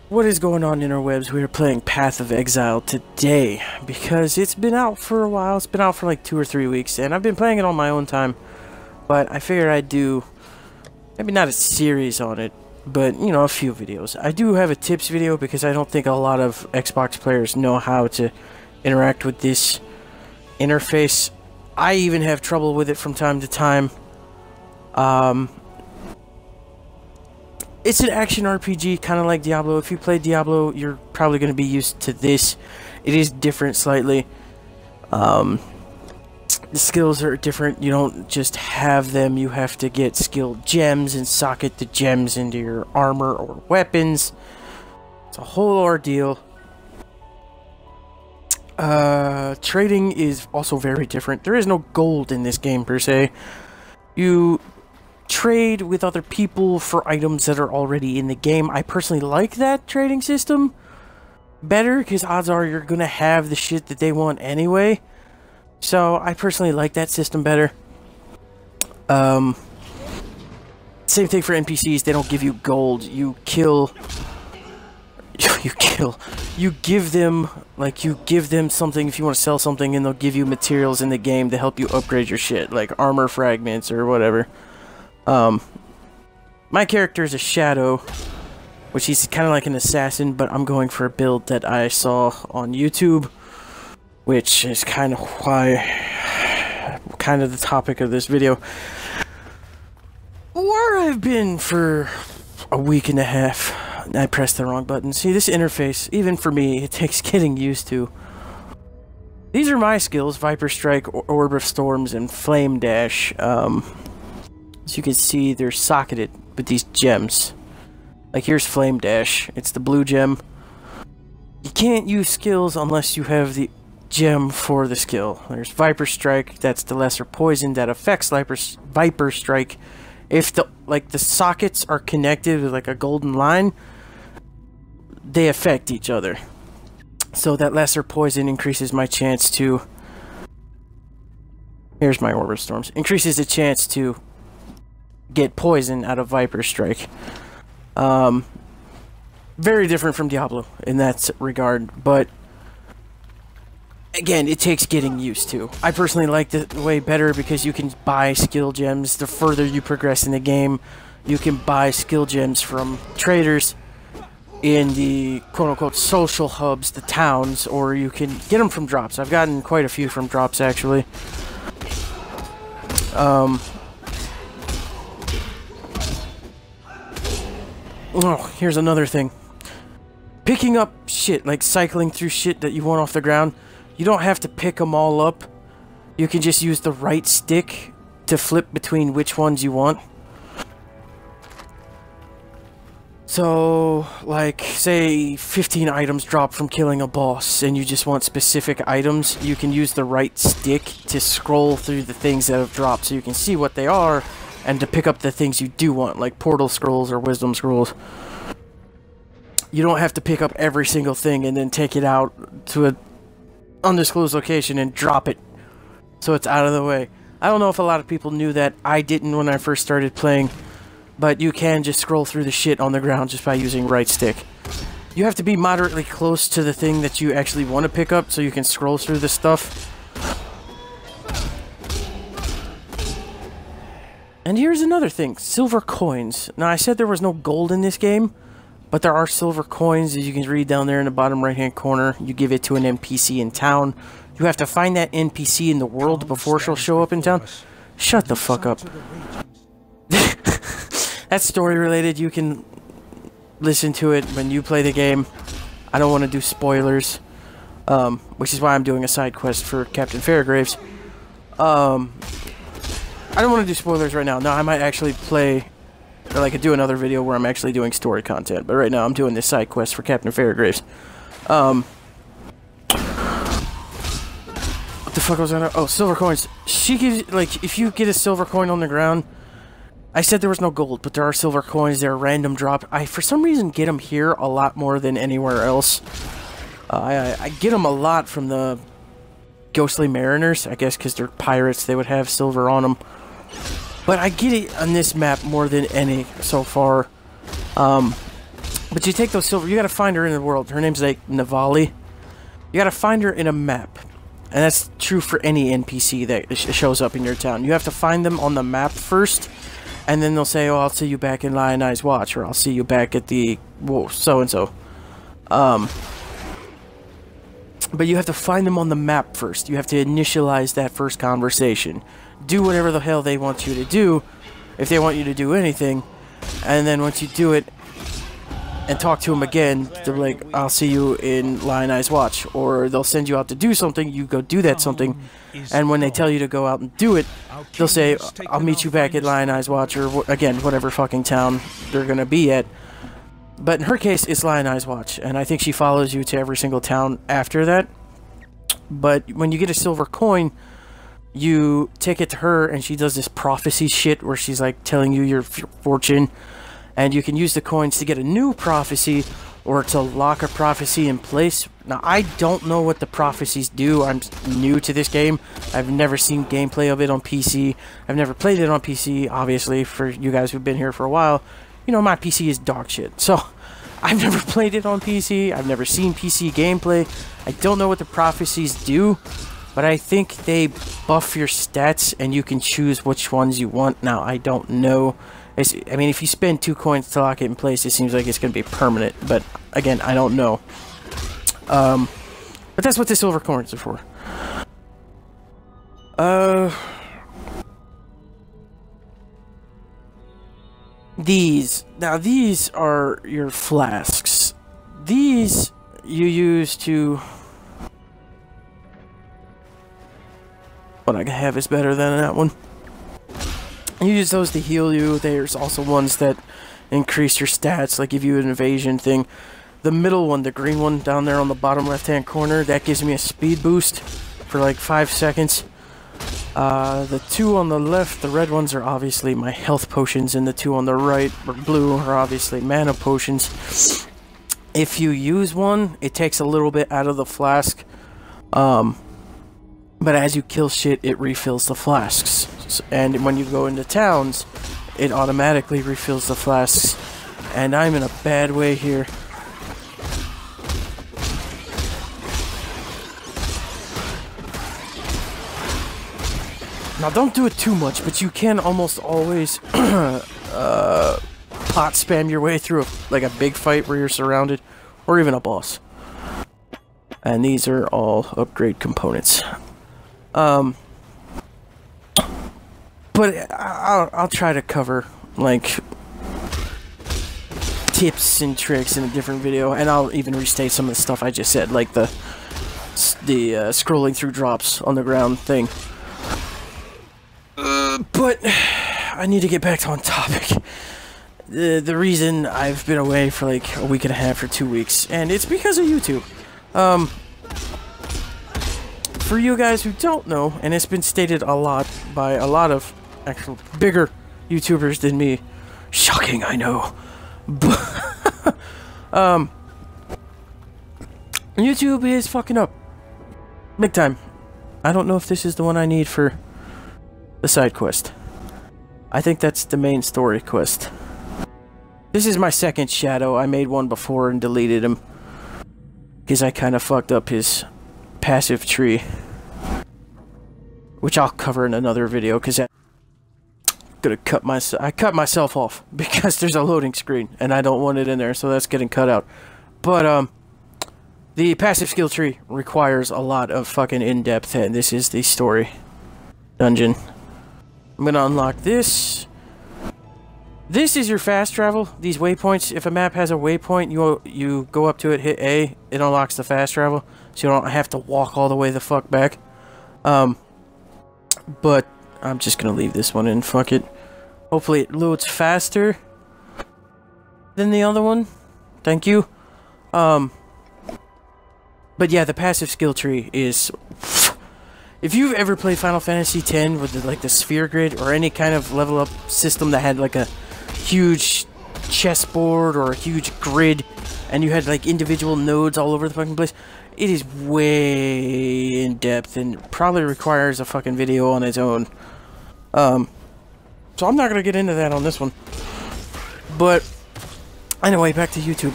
What is going on, interwebs? We are playing Path of Exile today because it's been out for a while. It's been out for like 2 or 3 weeks, and I've been playing it on my own time. But I figured I'd do maybe not a series on it, but you know, a few videos. I do have a tips video because I don't think a lot of Xbox players know how to interact with this interface. I even have trouble with it from time to time. It's an action RPG, kind of like Diablo. If you play Diablo, you're probably going to be used to this. It is different slightly. The skills are different. You don't just have them. You have to get skilled gems and socket the gems into your armor or weapons. It's a whole ordeal. Trading is also very different. There is no gold in this game, per se. You trade with other people for items that are already in the game. I personally like that trading system better because odds are you're gonna have the shit that they want anyway. So I personally like that system better. Same thing for NPCs. They don't give you gold. You kill. You give them, like, you give them something if you want to sell something, and they'll give you materials in the game to help you upgrade your shit, like armor fragments or whatever. My character is a shadow, which he's kind of like an assassin, but I'm going for a build that I saw on YouTube, which is kind of why, kind of the topic of this video. Where I've been for a week and a half. I pressed the wrong button. See, this interface, even for me, it takes getting used to. These are my skills: Viper Strike, Orb of Storms, and Flame Dash. As you can see, they're socketed with these gems. Like, here's Flame Dash. It's the blue gem. You can't use skills unless you have the gem for the skill. There's Viper Strike. That's the lesser poison that affects Viper Strike. If the sockets are connected with like a golden line, they affect each other. So that lesser poison increases my chance to... Here's my Orb of Storms. Increases the chance to get poison out of Viper Strike. Very different from Diablo in that regard, but again, it takes getting used to. I personally like the way better because you can buy skill gems. The further you progress in the game, you can buy skill gems from traders in the quote-unquote social hubs, the towns, or you can get them from drops. I've gotten quite a few from drops, actually. Oh, here's another thing. Picking up shit, like cycling through shit that you want off the ground, you don't have to pick them all up. You can just use the right stick to flip between which ones you want. So, like, say 15 items drop from killing a boss, and you just want specific items, you can use the right stick to scroll through the things that have dropped so you can see what they are, and to pick up the things you do want, like portal scrolls or wisdom scrolls. You don't have to pick up every single thing and then take it out to an undisclosed location and drop it so it's out of the way. I don't know if a lot of people knew that. I didn't when I first started playing, but you can just scroll through the shit on the ground just by using right stick. You have to be moderately close to the thing that you actually want to pick up so you can scroll through the stuff. And here's another thing, silver coins. Now, I said there was no gold in this game, but there are silver coins, as you can read down there in the bottom right-hand corner. You give it to an NPC in town. You have to find that NPC in the world before she'll show up in town. Shut the fuck up. That's story related. You can listen to it when you play the game. I don't want to do spoilers, which is why I'm doing a side quest for Captain Fairgraves. I don't want to do spoilers right now. No, I might actually play, or like do another video where I'm actually doing story content. But right now I'm doing this side quest for Captain Fairgraves. What the fuck was I? Oh, silver coins. She gives, like, if you get a silver coin on the ground. I said there was no gold, but there are silver coins. They're random drop. I, for some reason, get them here a lot more than anywhere else. I get them a lot from the Ghostly Mariners, I guess, because they're pirates. They would have silver on them. But I get it on this map more than any so far. But you take those silver... You gotta find her in the world. Her name's, like, Navali. You gotta find her in a map. And that's true for any NPC that shows up in your town. You have to find them on the map first, and then they'll say, oh, I'll see you back in Lionized Watch, or I'll see you back at the so-and-so. But you have to find them on the map first. You have to initialize that first conversation. Do whatever the hell they want you to do, if they want you to do anything, and then once you do it, and talk to them again, they're like, I'll see you in Lionized Watch. Or they'll send you out to do something, you go do that something, and when they tell you to go out and do it, they'll say, I'll meet you back at Lionized Watch, or again, whatever fucking town they're gonna be at. But in her case, it's Lionized Watch, and I think she follows you to every single town after that. But when you get a silver coin, you take it to her, and she does this prophecy shit where she's like telling you your fortune. And you can use the coins to get a new prophecy or to lock a prophecy in place. Now, I don't know what the prophecies do. I'm new to this game. I've never seen gameplay of it on PC. I've never played it on PC, obviously, for you guys who've been here for a while. You know, my PC is dog shit. So, I've never played it on PC. I've never seen PC gameplay. I don't know what the prophecies do, but I think they buff your stats and you can choose which ones you want. Now, I don't know. I mean, if you spend 2 coins to lock it in place, it seems like it's going to be permanent. But, again, I don't know. But that's what the silver coins are for. Now, these are your flasks. These you use to... What I have is better than that one. You use those to heal you. There's also ones that increase your stats, like give you an evasion thing. The middle one, the green one down there on the bottom left-hand corner, that gives me a speed boost for like 5 seconds. The 2 on the left, the red ones are obviously my health potions, and the 2 on the right, or blue, are obviously mana potions. If you use one, it takes a little bit out of the flask. But as you kill shit, it refills the flasks. And when you go into towns, it automatically refills the flasks. And I'm in a bad way here. Now, don't do it too much, but you can almost always pot spam your way through like a big fight where you're surrounded, or even a boss. And these are all upgrade components. But I'll try to cover, like, tips and tricks in a different video, and I'll even restate some of the stuff I just said, like the scrolling through drops on the ground thing. But I need to get back on topic. The reason I've been away for like a week and a half or 2 weeks, and it's because of YouTube. For you guys who don't know, and it's been stated a lot by a lot of actual bigger YouTubers than me. Shocking, I know. But YouTube is fucking up. Big time. I don't know if this is the one I need for the side quest. I think that's the main story quest. This is my second shadow. I made one before and deleted him, because I kind of fucked up his passive tree. Which I'll cover in another video, because I cut myself off because there's a loading screen and I don't want it in there, so that's getting cut out. But the passive skill tree requires a lot of fucking in-depth, and this is the story dungeon. I'm gonna unlock this. This is your fast travel. These waypoints, if a map has a waypoint, you go up to it, hit A, it unlocks the fast travel, so you don't have to walk all the way the fuck back. But I'm just gonna leave this one in, fuck it. Hopefully it loads faster than the other one. Thank you. But yeah, the passive skill tree is... If you've ever played Final Fantasy X with the sphere grid, or any kind of level up system that had like a huge chessboard or a huge grid, and you had like individual nodes all over the fucking place, it is way in depth and probably requires a fucking video on its own. So I'm not gonna get into that on this one. But Anyway, back to YouTube.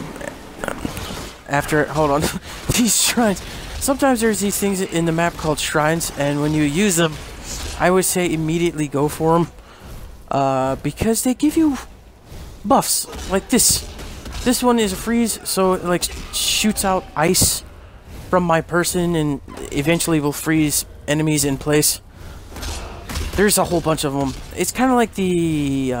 After, hold on, these shrines. Sometimes there's these things in the map called shrines, and when you use them, I would say immediately go for them. Because they give you buffs, like this. This one is a freeze, so it like shoots out ice from my person and eventually will freeze enemies in place. There's a whole bunch of them. It's kind of like the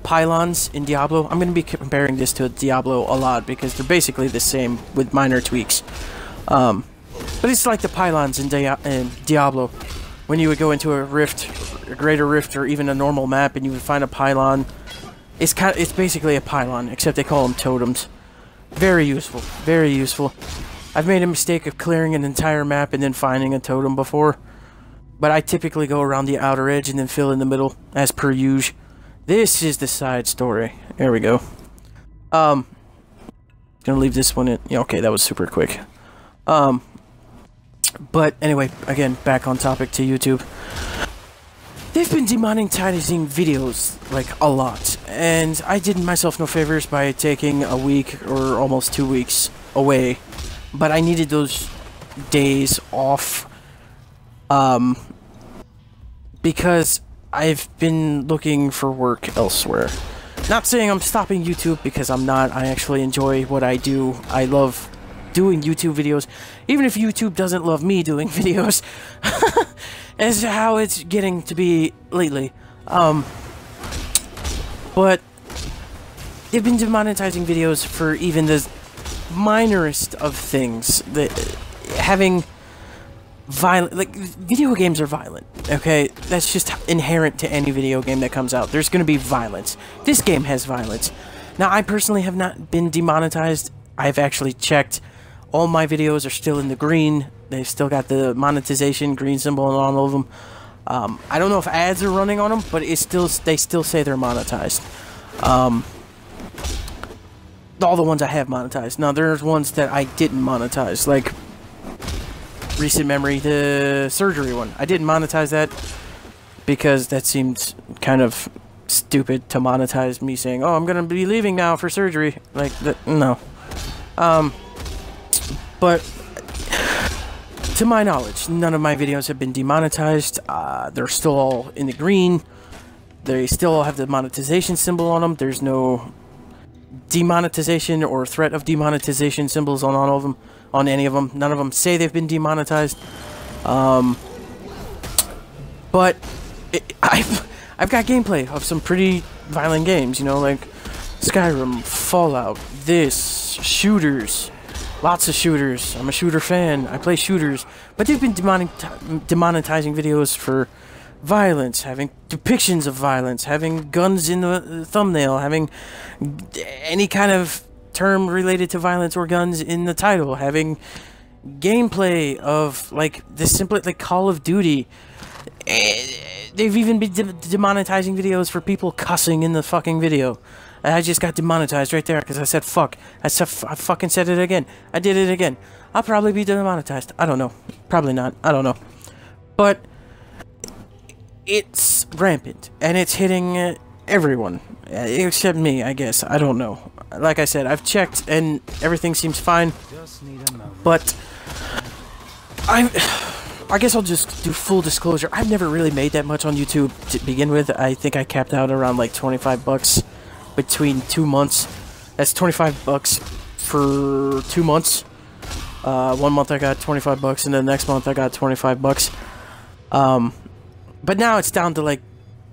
pylons in Diablo. I'm going to be comparing this to Diablo a lot because they're basically the same with minor tweaks. But it's like the pylons in Diablo. When you would go into a rift, a greater rift, or even a normal map, and you would find a pylon. It's basically a pylon, except they call them totems. Very useful. Very useful. I've made a mistake of clearing an entire map and then finding a totem before. But I typically go around the outer edge and then fill in the middle, as per usual. This is the side story. There we go. Gonna leave this one in. Yeah, okay, that was super quick. But anyway, again, back on topic to YouTube. They've been demonetizing videos, like, a lot. And I did myself no favors by taking a week or almost 2 weeks away. But I needed those days off. Because I've been looking for work elsewhere. Not saying I'm stopping YouTube, because I'm not. I actually enjoy what I do. I love doing YouTube videos. Even if YouTube doesn't love me doing videos. Is how it's getting to be lately. But they've been demonetizing videos for even the minorest of things. Having violent, like, video games are violent, okay? That's just inherent to any video game that comes out. There's gonna be violence. This game has violence. Now, I personally have not been demonetized. I've actually checked. All my videos are still in the green. They've still got the monetization green symbol on all of them. I don't know if ads are running on them, but they still say they're monetized. All the ones I have monetized. Now, there's ones that I didn't monetize, like recent memory, the surgery one. I didn't monetize that because that seemed kind of stupid to monetize me saying, "Oh, I'm gonna be leaving now for surgery." Like, no. But to my knowledge, none of my videos have been demonetized. They're still all in the green. They still all have the monetization symbol on them. There's no demonetization or threat of demonetization symbols on all of them, on any of them. None of them say they've been demonetized. But I've got gameplay of some pretty violent games, you know, like Skyrim, Fallout, shooters. Lots of shooters. I'm a shooter fan. I play shooters. But they've been demonetizing videos for violence, having depictions of violence, having guns in the thumbnail, having any kind of term related to violence or guns in the title, having gameplay of, like, the simple, like, Call of Duty. They've even been demonetizing videos for people cussing in the fucking video. I just got demonetized right there because I said fuck. I fucking said it again. I did it again. I'll probably be demonetized. I don't know. Probably not. I don't know. But it's rampant. And it's hitting everyone. Except me, I guess. I don't know. Like I said, I've checked and everything seems fine. But I guess I'll just do full disclosure. I've never really made that much on YouTube to begin with. I think I capped out around like 25 bucks. Between 2 months. That's 25 bucks for 2 months. 1 month I got 25 bucks, and then the next month I got 25 bucks. But now it's down to like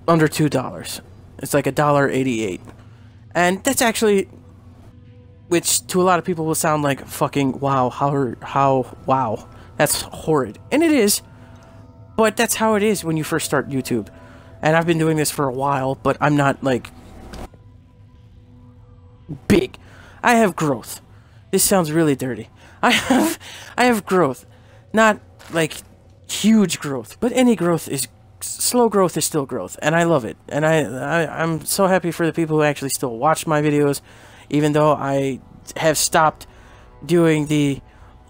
under $2. It's like $1.88. And that's actually, which to a lot of people will sound like fucking wow, wow. That's horrid. And it is. But that's how it is when you first start YouTube. And I've been doing this for a while, but I'm not like big. I have growth. This sounds really dirty. I have growth. Not like huge growth, but any growth is slow growth is still growth, and I love it. And I'm so happy for the people who actually still watch my videos, even though I have stopped doing the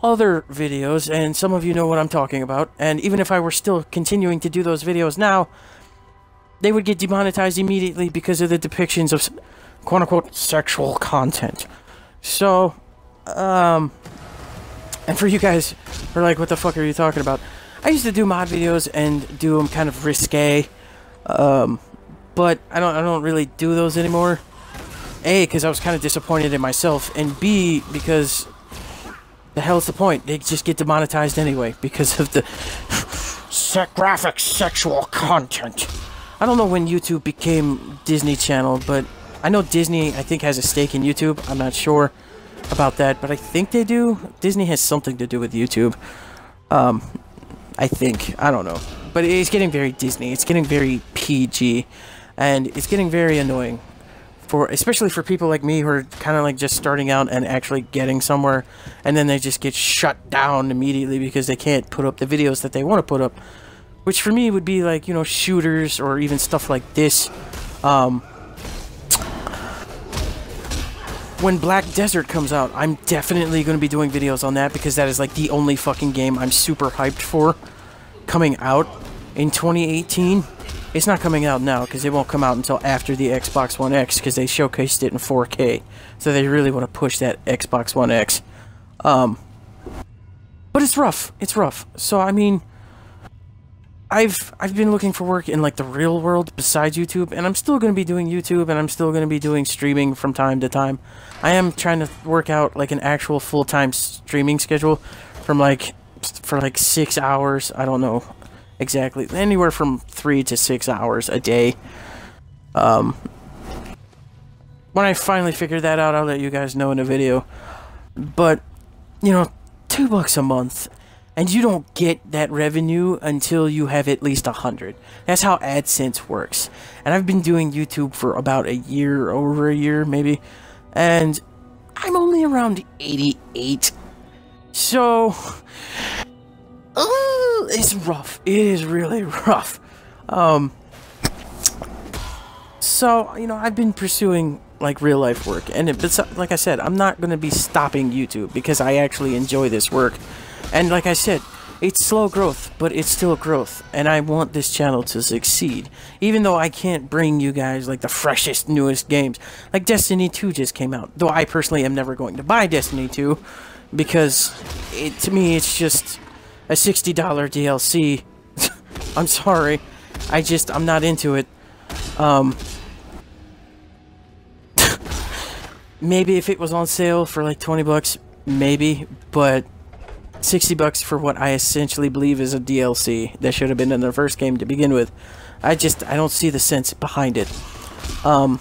other videos, and some of you know what I'm talking about. And even if I were still continuing to do those videos now, they would get demonetized immediately because of the depictions of quote-unquote sexual content. So, and for you guys who are like, what the fuck are you talking about? I used to do mod videos and do them kind of risque, but I don't really do those anymore. A, because I was kind of disappointed in myself, and B, because the hell's the point? They just get demonetized anyway because of the graphic sexual content. I don't know when YouTube became Disney Channel, but I know Disney, I think, has a stake in YouTube. I'm not sure about that, but I think they do. Disney has something to do with YouTube. I think. I don't know. But it's getting very Disney. It's getting very PG. And it's getting very annoying. Especially for people like me who are kind of like just starting out and actually getting somewhere. And then they just get shut down immediately because they can't put up the videos that they want to put up. Which for me would be like, you know, shooters or even stuff like this. When Black Desert comes out, I'm definitely going to be doing videos on that because that is like the only fucking game I'm super hyped for coming out in 2018. It's not coming out now because it won't come out until after the Xbox One X because they showcased it in 4K. So they really want to push that Xbox One X. But it's rough. It's rough. So I mean, I've been looking for work in like the real world besides YouTube, and I'm still going to be doing YouTube, and I'm still going to be doing streaming from time to time. I am trying to work out like an actual full-time streaming schedule for like 6 hours. I don't know exactly, anywhere from 3 to 6 hours a day. When I finally figure that out, I'll let you guys know in a video. But you know, $2 a month. And you don't get that revenue until you have at least 100. That's how AdSense works. And I've been doing YouTube for about a year, over a year maybe. And I'm only around 88. So, it's rough. It is really rough. So, you know, I've been pursuing like real life work. And like I said, I'm not going to be stopping YouTube because I actually enjoy this work. And like I said, it's slow growth, but it's still growth. And I want this channel to succeed. Even though I can't bring you guys like the freshest, newest games. Like Destiny 2 just came out. Though I personally am never going to buy Destiny 2. Because to me, it's just a $60 DLC. I'm sorry. I'm not into it. Maybe if it was on sale for like 20 bucks, maybe. But $60 for what I essentially believe is a DLC that should have been in the first game to begin with. I don't see the sense behind it. But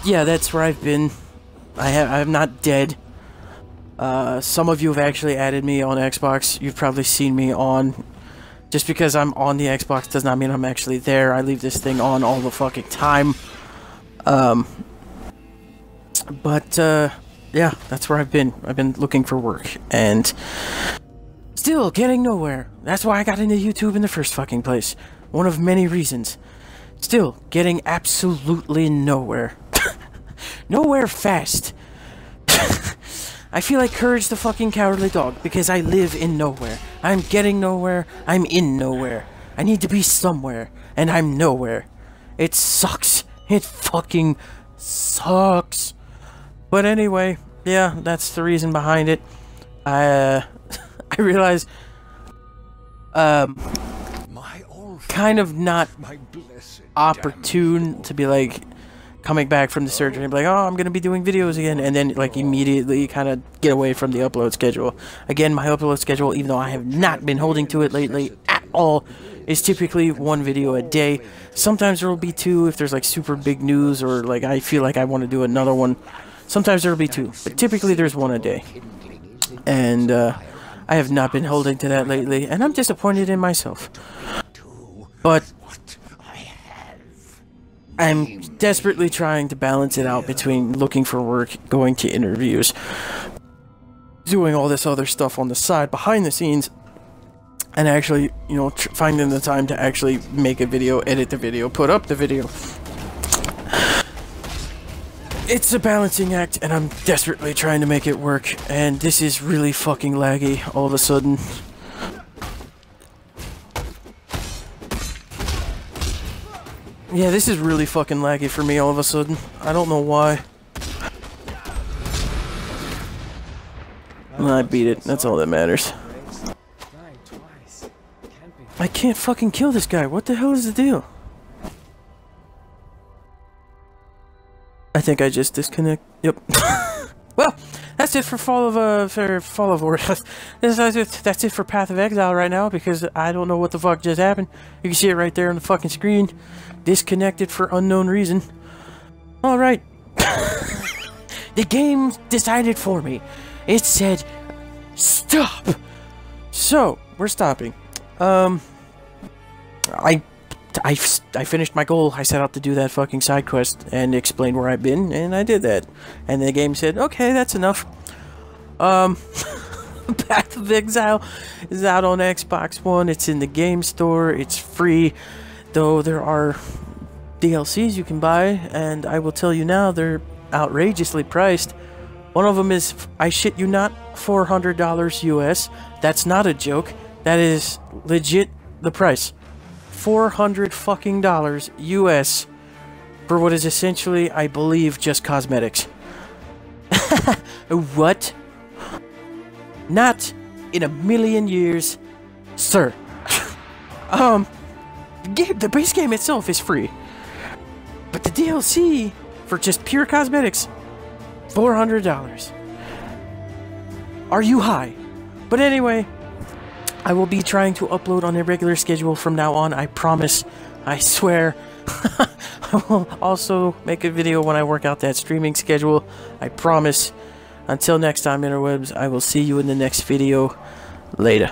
yeah, that's where I've been. I'm not dead. Some of you have actually added me on Xbox. You've probably seen me on. Just because I'm on the Xbox does not mean I'm actually there. I leave this thing on all the fucking time. Yeah, that's where I've been. I've been looking for work, and still getting nowhere. That's why I got into YouTube in the first fucking place. One of many reasons. Still getting absolutely nowhere. Nowhere fast. I feel like Courage the fucking Cowardly Dog because I live in nowhere. I'm getting nowhere. I'm in nowhere. I need to be somewhere, and I'm nowhere. It sucks. It fucking sucks. But anyway, yeah, that's the reason behind it. I realize, kind of not opportune to be like coming back from the surgery and be like, oh, I'm gonna be doing videos again, and then like immediately kind of get away from the upload schedule. Again, my upload schedule, even though I have not been holding to it lately at all, is typically 1 video a day. Sometimes there will be 2 if there's like super big news or like I feel like I want to do another one. Sometimes there will be 2, but typically there's 1 a day. And I have not been holding to that lately, and I'm disappointed in myself. But I'm desperately trying to balance it out between looking for work, going to interviews, doing all this other stuff on the side, behind the scenes, and actually, you know, finding the time to actually make a video, edit the video, put up the video. It's a balancing act, and I'm desperately trying to make it work, and this is really fucking laggy all of a sudden. Yeah, this is really fucking laggy for me all of a sudden. I don't know why. I beat it. That's all that matters. I can't fucking kill this guy. What the hell is the deal? I think I just disconnect. Yep. Well, that's it for Fall of War. That's it for Path of Exile right now, because I don't know what the fuck just happened. You can see it right there on the fucking screen. Disconnected for unknown reason. Alright. The game decided for me. It said, stop! So, we're stopping. I finished my goal. I set out to do that fucking side quest and explain where I've been, and I did that. And the game said, okay, that's enough. Path of Exile is out on Xbox One. It's in the game store. It's free, though there are DLCs you can buy, and I will tell you now, they're outrageously priced. One of them is, I shit you not, $400 US. That's not a joke. That is legit the price. $400 fucking US for what is essentially, I believe, just cosmetics. What? Not in a million years, sir. The base game itself is free, but the DLC for just pure cosmetics, $400. Are you high? But anyway, I will be trying to upload on a regular schedule from now on, I promise. I swear. I will also make a video when I work out that streaming schedule, I promise. Until next time, interwebs, I will see you in the next video. Later.